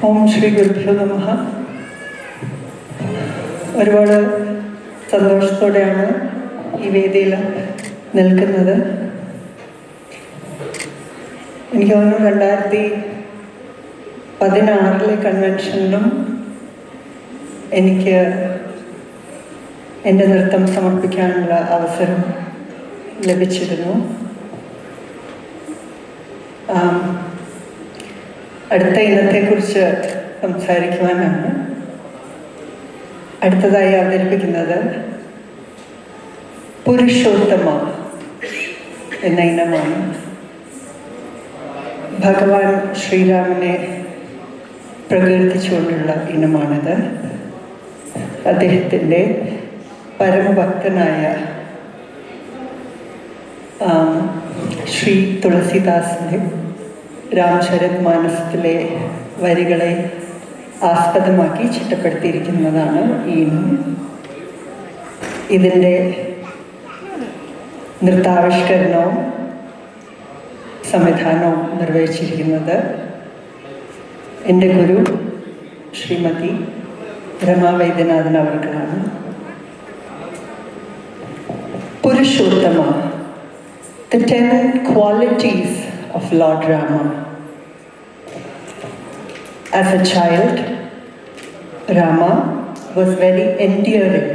ഓം ശ്രീ ഗുരുഭ്യോ നമഃ. ഒരുപാട് സന്തോഷത്തോടെയാണ് ഈ വേദിയിൽ നിൽക്കുന്നത്. എനിക്ക് തോന്നുന്നു 2016 കൺവെൻഷനിലും എനിക്ക് എൻ്റെ നൃത്തം സമർപ്പിക്കാനുള്ള അവസരം ലഭിച്ചിരുന്നു. അടുത്ത ഇനത്തെക്കുറിച്ച് സംസാരിക്കുവാനാണ് അടുത്തതായി അവതരിപ്പിക്കുന്നത്. പുരുഷോത്തമ എന്ന ഇനമാണ്. ഭഗവാൻ ശ്രീരാമനെ പ്രകീർത്തിച്ചുകൊണ്ടുള്ള ഇനമാണിത്. അദ്ദേഹത്തിൻ്റെ പരമഭക്തനായ ശ്രീ തുളസിദാസിൻ്റെ രാംചരിത് മാനസത്തിലെ വരികളെ ആസ്പദമാക്കി ചിട്ടപ്പെടുത്തിയിരിക്കുന്നതാണ് ഈ ഇനം. ഇതിൻ്റെ നൃത്താവിഷ്കരണവും സംവിധാനവും നിർവഹിച്ചിരിക്കുന്നത് എൻ്റെ ഗുരു ശ്രീമതി രമാ വൈദ്യനാഥൻ അവർക്കാണ്. Purushothama, the 10 qualities of Lord Rama. As a child, Rama was very endearing.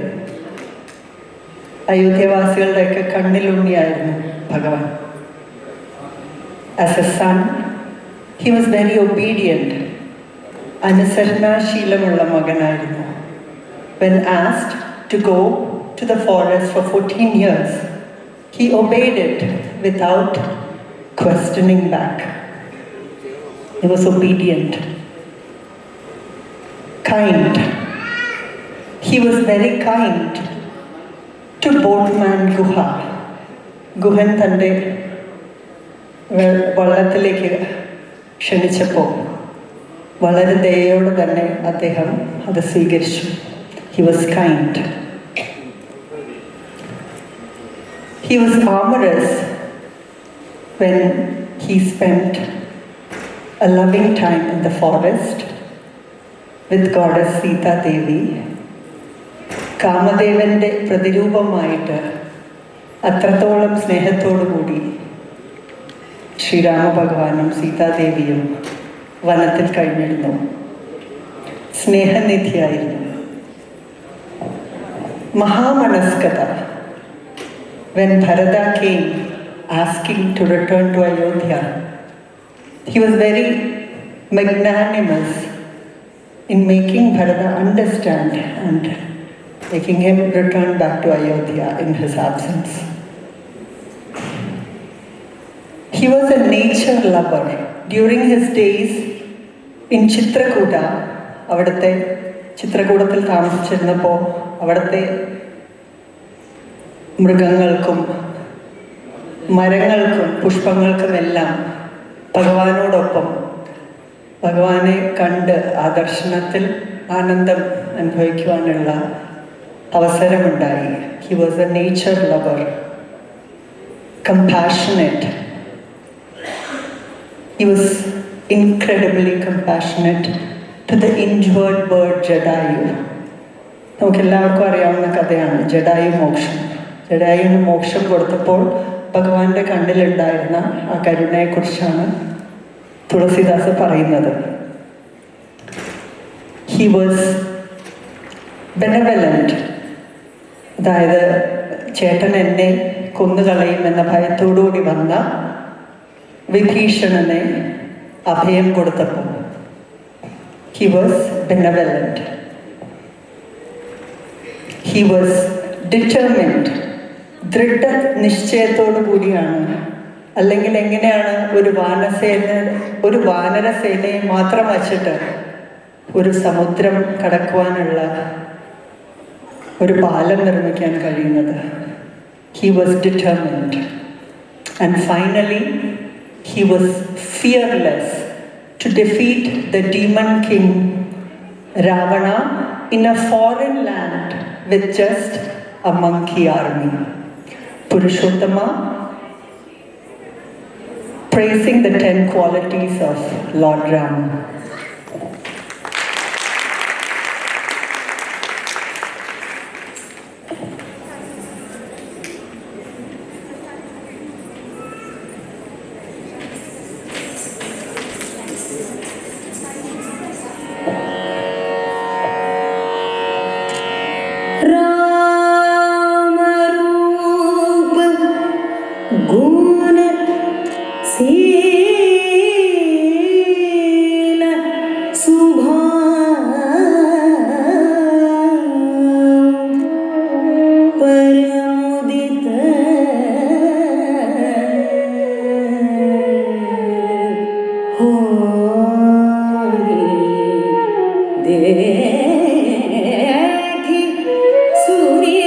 അയോധ്യവാസികളുടെയൊക്കെ കണ്ണിലുണ്ണിയായിരുന്നു ഭഗവാൻ. As a son, he was very obedient. അനുസരണാശീലമുള്ള മകനായിരുന്നു. When asked to go to the forest for 14 years, he obeyed it without questioning back. He was obedient. Kind. He was very kind to boatman Guha. Guhan തൻ്റെ വള്ളത്തിലേക്ക് ക്ഷണിച്ചപ്പോൾ വളരെ ദയയോടെ തന്നെ അദ്ദേഹം അത് സ്വീകരിച്ചു. He was kind. He was amorous when he spent a loving time in the forest with goddess Sita Devi. കാമദേവൻ്റെ പ്രതിരൂപമായിട്ട് അത്രത്തോളം സ്നേഹത്തോടുകൂടി ശ്രീരാമ ഭഗവാനും സീതാദേവിയും വനത്തിൽ കഴിഞ്ഞിരുന്നു. സ്നേഹനിധിയായിരുന്നു. മഹാമനസ്കത. When Bharata came asking to return to Ayodhya, he was very magnanimous in making Bharata understand and making him return back to Ayodhya in his absence. He was a nature lover. During his days in Chitrakuta, അവിടുത്തെ ചിത്രകൂടത്തിൽ താമസിച്ചിരുന്നപ്പോൾ അവിടുത്തെ മൃഗങ്ങൾക്കും മരങ്ങൾക്കും പുഷ്പങ്ങൾക്കുമെല്ലാം ഭഗവാനോടൊപ്പം ഭഗവാനെ കണ്ട് ആ ദർശനത്തിൽ ആനന്ദം അനുഭവിക്കുവാനുള്ള അവസരമുണ്ടായി. He was a nature lover, compassionate. He was incredibly compassionate to the injured bird Jadayu. നമുക്കെല്ലാവർക്കും അറിയാവുന്ന കഥയാണ് ജഡായു മോക്ഷം. ജഡായുവിന് മോക്ഷം കൊടുത്തപ്പോൾ ഭഗവാന്റെ കണ്ണിലുണ്ടായിരുന്ന ആ കരുണയെക്കുറിച്ചാണ് തുളസിദാസ് പറയുന്നത്. He was benevolent. അതായത് ചേട്ടൻ എന്നെ കൊന്നുകളയുമെന്ന ഭയത്തോടുകൂടി വന്ന വിഭീഷണനെ അഭയം കൊടുത്തപ്പോൾ he was benevolent. He was determined. ദൃഢനിശ്ചയത്തോടു കൂടിയാണ്. അല്ലെങ്കിൽ എങ്ങനെയാണ് ഒരു വാനരസേനയെ മാത്രം വച്ചിട്ട് ഒരു സമുദ്രം കടക്കുവാനുള്ള ഒരു പാലം നിർമ്മിക്കാൻ കഴിയുന്നത്? He was determined. And finally, he was fearless to defeat the demon king Ravana in a foreign land with just a monkey army. Purushottama, praising the 10 qualities of Lord Rama. शील सुभाव परमुदित होई देखी सूर्य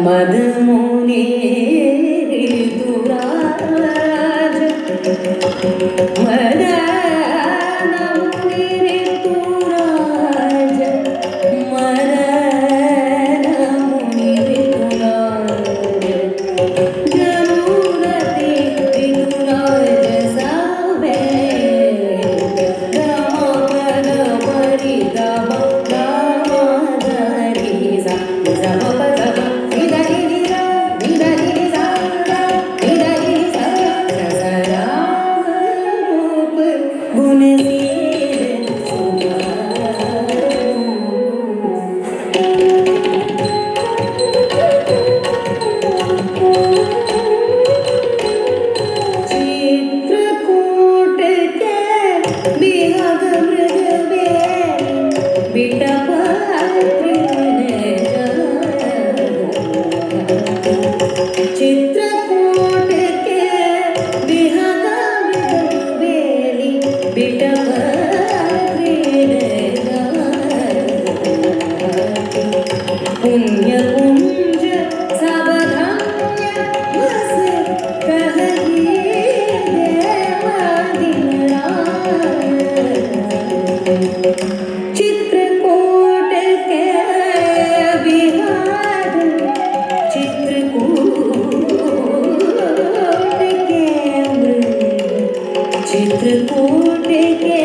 मदमुनि ऋतुराज मदमुनि ऋतुराज मदमुनि ऋतुराज जरूरति ऋतुराज सावे रामद परितम चित्रकूट के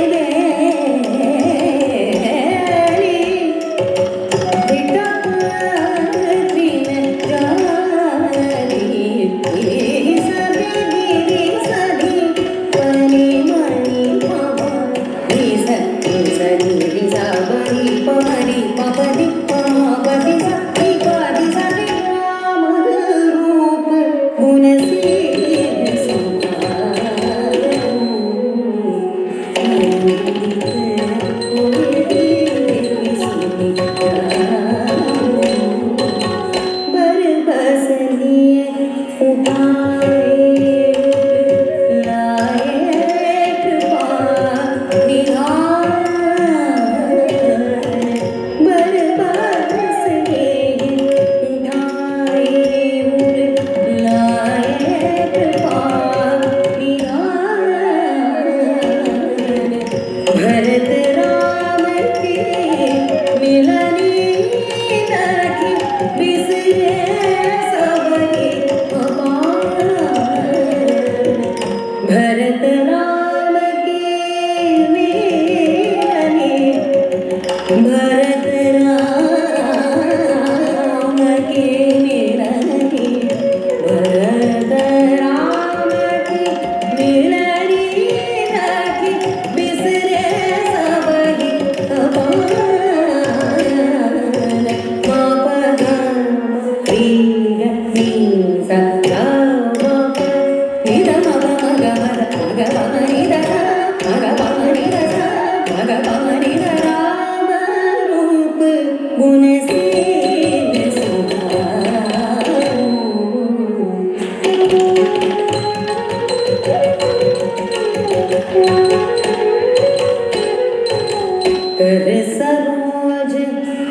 सरोज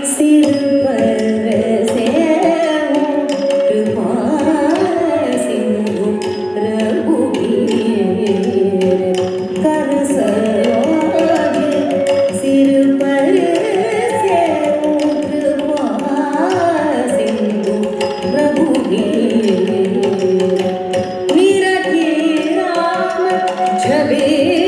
सिर पर से कृपा सिंधु रघुवीर कर सरोज सिर पर से कृपा सिंधु रघुवीर निरखी राम छवि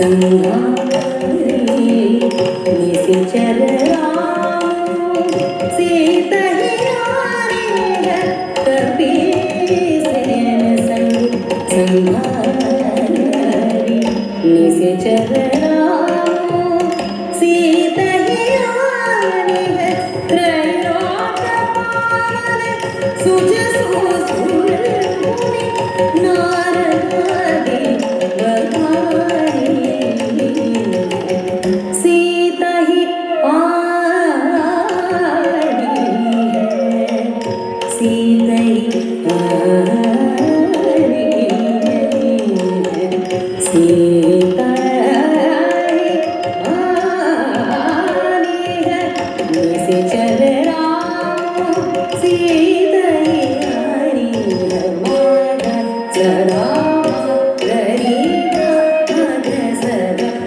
संहारी निश्चर राम सीता ही आने कपीसेन संग संहारी निश्चर राम सीता ही आने त्रैलोक्यपाल सुज सुसुर नारदादि बखारी सीता ही आनी है सीता ही आनी है सीता ही आनी है निश्चर राम सीता ही आनी है माता सदा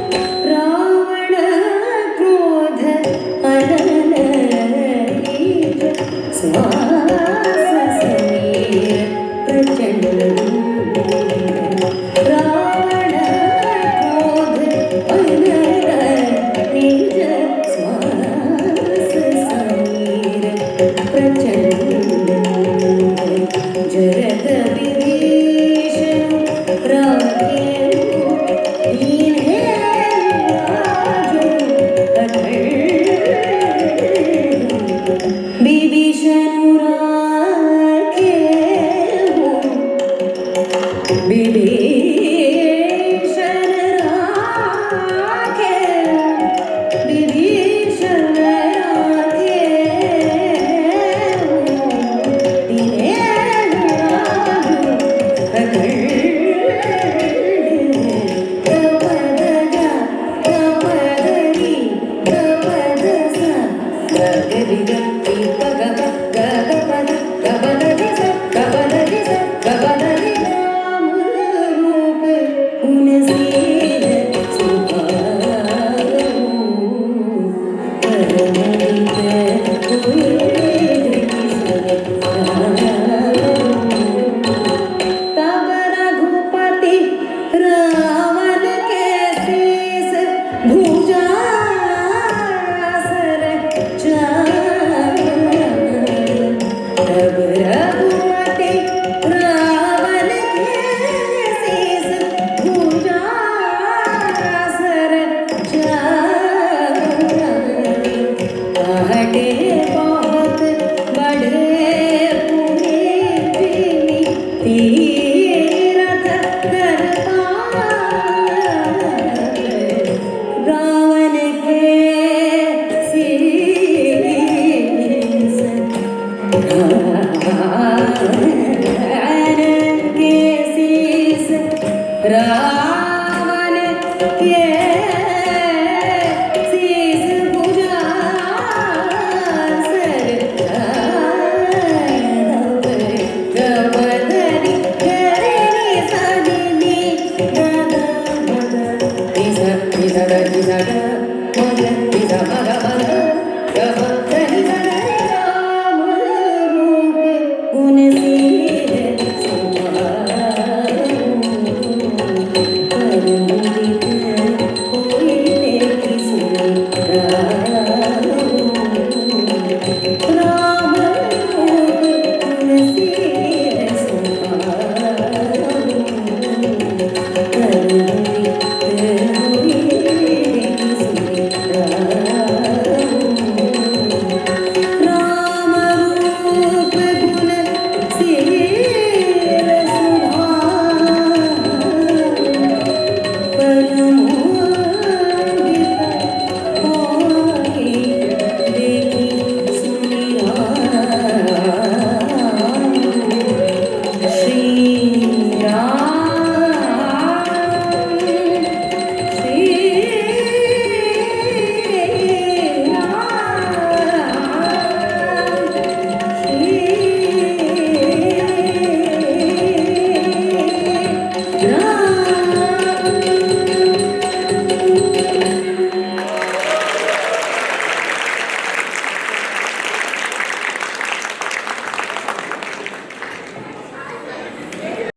रावण क्रोध अनन श्वास समीर प्रचंड रावण क्रोध अनन श्वास समीर प्रचंड जरद विभीषण राखेलु दीन्हे राजु विभीषण राखेलु विभीषण राखेलु विभीषण राखेलु दीन्हे राजु तब रघुपति रावण के शीस भुजा सर तब रघुपति रावण के शीस भुजा सर हटे बहुत बड़े पुनी तीरथ कर रावण के शीस रावण के शीस रावण के शीस भुजा सर गवदरी करेनी सदिनी दादा राम रूप